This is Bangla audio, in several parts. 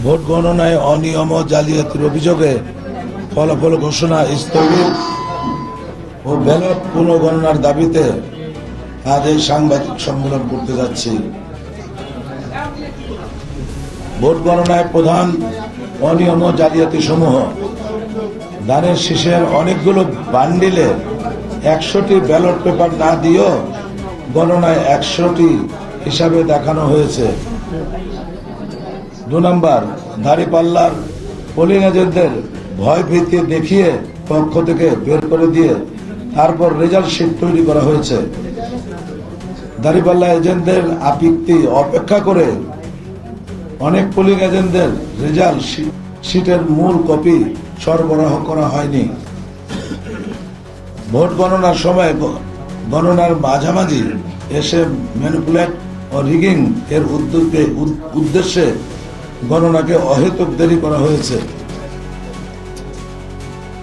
ভোট গণনায় অনিয়ম ও জালিয়াতির অভিযোগে ফলাফল ঘোষণা স্থগিত ও ব্যালট পুনর্গণনার দাবিতে আজ এই সাংবাদিক সম্মেলন করতে যাচ্ছি। ভোট গণনায় প্রধান অনিয়ম ও জালিয়াতি সমূহ: ধানের শীষের অনেকগুলো বান্ডিলে 100টি ব্যালট পেপার না দিয়েও গণনায় 100টি হিসাবে দেখানো হয়েছে। 2 নম্বর, দাঁড়িপাল্লার পোলিং এজেন্টদের ভয় ভীতি দেখিয়ে পক্ষ থেকে বের করে দিয়ে তারপর রেজাল্ট শিট তৈরি করা হয়েছে। দাঁড়িপাল্লা এজেন্টদের আপত্তি অপেক্ষা করে অনেক পোলিং এজেন্টদের রেজাল্ট শিটের মূল কপি সরবরাহ করা হয়নি। ভোট গণনার সময় গণনার মাঝামাঝি এসে ম্যানিপুলেট ও রিগিং এর উদ্দেশ্যে গণনাকে অহেতুক দেরি করা হয়েছে।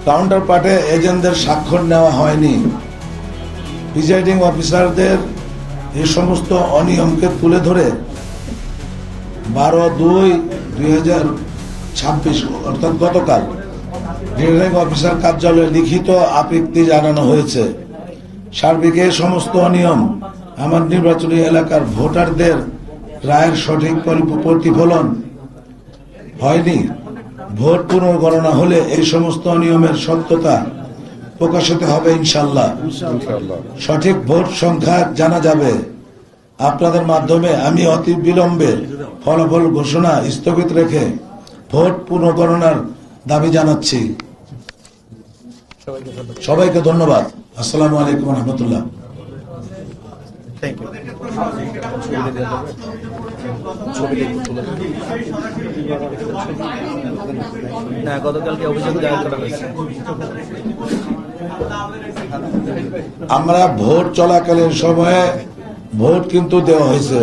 কাউন্টার পার্টে এজেন্টদের স্বাক্ষর নেওয়া হয়নি। প্রিজাইডিং অফিসারদের এই সমস্ত অনিয়মকে তুলে ধরে 12/2/2026 অর্থাৎ গতকাল রিটার্নিং অফিসার কার্যালয়ে লিখিত আপত্তি জানানো হয়েছে। সার্বিক এই সমস্ত অনিয়ম আমার নির্বাচনী এলাকার ভোটারদের রায়ের সঠিক প্রতিফলন হয়নি। ভোট পুনর্গণনা হলে এই সমস্ত অনিয়মের সত্যতা প্রকাশিত হবে ইনশাল্লাহ। সঠিক ভোট সংখ্যা জানা যাবে। আপনাদের মাধ্যমে আমি অতি বিলম্বে ফলাফল ঘোষণা স্থগিত রেখে ভোট পুনর্গণনার দাবি জানাচ্ছি। সবাইকে ধন্যবাদ। আসসালামু আলাইকুম রহমতুল্লাহ। গতকালকে অভিযোগ দায়ের করা হয়েছে। আমরা ভোট চলাকালীন সময়ে ভোট কিন্তু দেওয়া হয়েছে।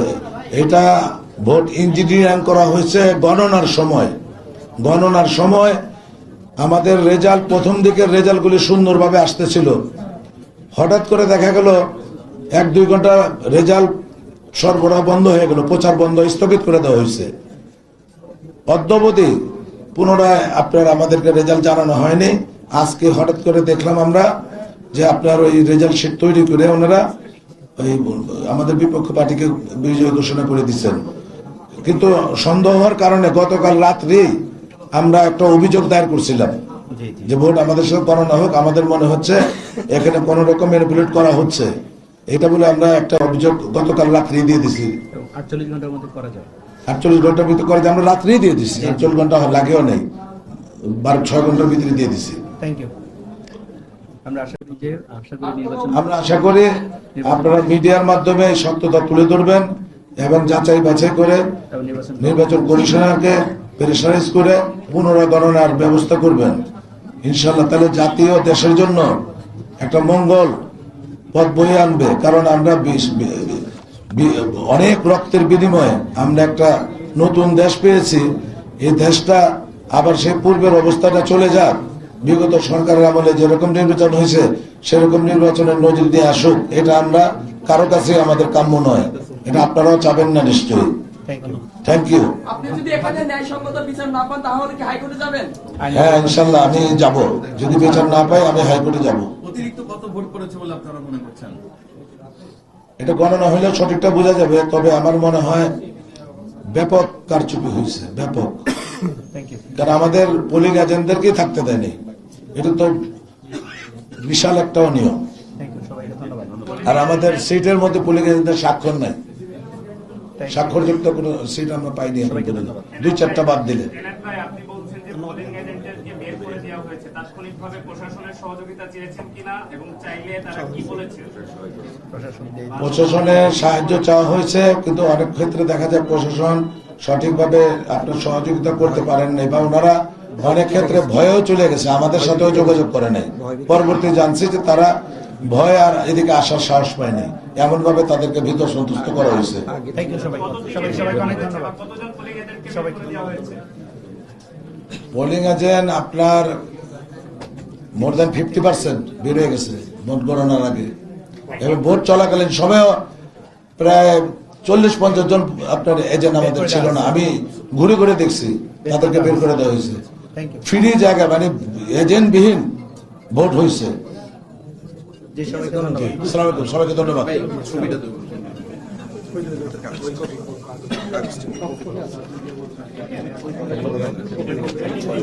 এটা ভোট ইঞ্জিনিয়ারিং করা হয়েছে গণনার সময় আমাদের রেজাল্ট, প্রথম দিকের রেজাল্টগুলি সুন্দরভাবে আসতেছিল। হঠাৎ করে দেখা গেল 1-2 ঘন্টা রেজাল্ট সরবরাহ বন্ধ হয়ে গেল, প্রচার বন্ধ, স্থগিত করে দেওয়া হয়েছে। অদ্যাবধি পুনরায় আপনার আমাদেরকে রেজাল্ট জানানো হয়নি। আজকে হঠাৎ করে দেখলাম আমরা যে আপনার ওই রেজাল্ট শিট তৈরি করে ওনারা ওই আমাদের বিপক্ষ পার্টিকে বিজয় ঘোষণা করে দিচ্ছেন। কিন্তু সন্দেহ হওয়ার কারণে গতকাল রাত্রি আমরা একটা অভিযোগ দায়ের করছিলাম যে ভোট আমাদের সাথে গণনা হোক, আমাদের মনে হচ্ছে এখানে কোন রকম ম্যানিপুলেট করা হচ্ছে, এটা বলে আমরা একটা অভিযোগ গতকাল রাত্রি দিয়ে দিছি। 48 ঘন্টার মধ্যে করা যায়। 48 ঘন্টার ভিতরে করে আমরা রাত্রি দিয়ে দিছি। 48 ঘন্টা লাগেও নেই, 6 ঘন্টার ভিতরে দিয়ে দিছি। Thank you. আমরা আশা করি আপনারা মিডিয়ার মাধ্যমে সত্যতা তুলে ধরবেন এবং যাচাই বাছাই করে নির্বাচন কমিশনারকে প্রেসারাইজ করে পুনর্গণনার ব্যবস্থা করবেন ইনশাল্লাহ। তাহলে জাতীয় দেশের জন্য একটা মঙ্গল পথ বয়ে আনবে। কারণ আমরা অনেক রক্তের বিনিময়ে আমরা একটা নতুন দেশ পেয়েছি। এই দেশটা আবার সেই পূর্বের অবস্থাটা চলে যাক। বিগত সরকারের আমলে যেরকম নির্বাচন হয়েছে সেরকম নির্বাচনের নজির দিয়ে আসুক। এটা আমরা কারো কাছে আমাদের কাম্য নয়। এটা আপনারাও চাবেন না নিশ্চয়ই। Thank you. হ্যাঁ, ইনশাল্লাহ আমি যাব। যদি বিচার না পাই আমি হাইকোর্টে যাব। এটা গণনা হইলে সঠিকটা বোঝা যাবে। তবে আমার মনে হয় ব্যাপক কারচুপি হয়েছে, ব্যাপক। কারণ আমাদের পোলিং এজেন্টদেরকেই থাকতে দেয়নি। এটা তো বিশাল একটা অনিয়ম। আর আমাদের সিটের মধ্যে পোলিং এজেন্টদের স্বাক্ষর নাই, স্বাক্ষরযুক্ত কোনো সিট আমরা পাইনি। 2-4টা বাদ দিলে প্রশাসনের সাহায্য চাওয়া হয়েছে, কিন্তু অনেক ক্ষেত্রে দেখা যায় প্রশাসন সঠিকভাবে আপনার সহযোগিতা করতে পারেন নাই, বা ওনারা অনেক ক্ষেত্রে ভয়েও চলে গেছে, আমাদের সাথেও যোগাযোগ করে নাই। পরবর্তী জানছি যে তারা ভয় আর এদিকে আসার সাহস পায় নাই, এমন ভাবে তাদেরকে ভীত সন্তুষ্ট করা হয়েছে। পোলিং এজেন্ট আপনার মোর দ্যান 50% বের হয়ে গেছে ভোট গণনার আগে, এবং ভোট চলাকালীন সময়ও প্রায় 40-50 জন আপনার এজেন্ট আমাদের ছিল না। আমি ঘুরে ঘুরে দেখছি, তাদেরকে বের করে দেওয়া হয়েছে। Thank you. ফ্রি জায়গা মানে এজেন্টবিহীন ভোট হয়েছে। জি, সবাইকে ধন্যবাদ। আসসালামু আলাইকুম, সবাইকে ধন্যবাদ।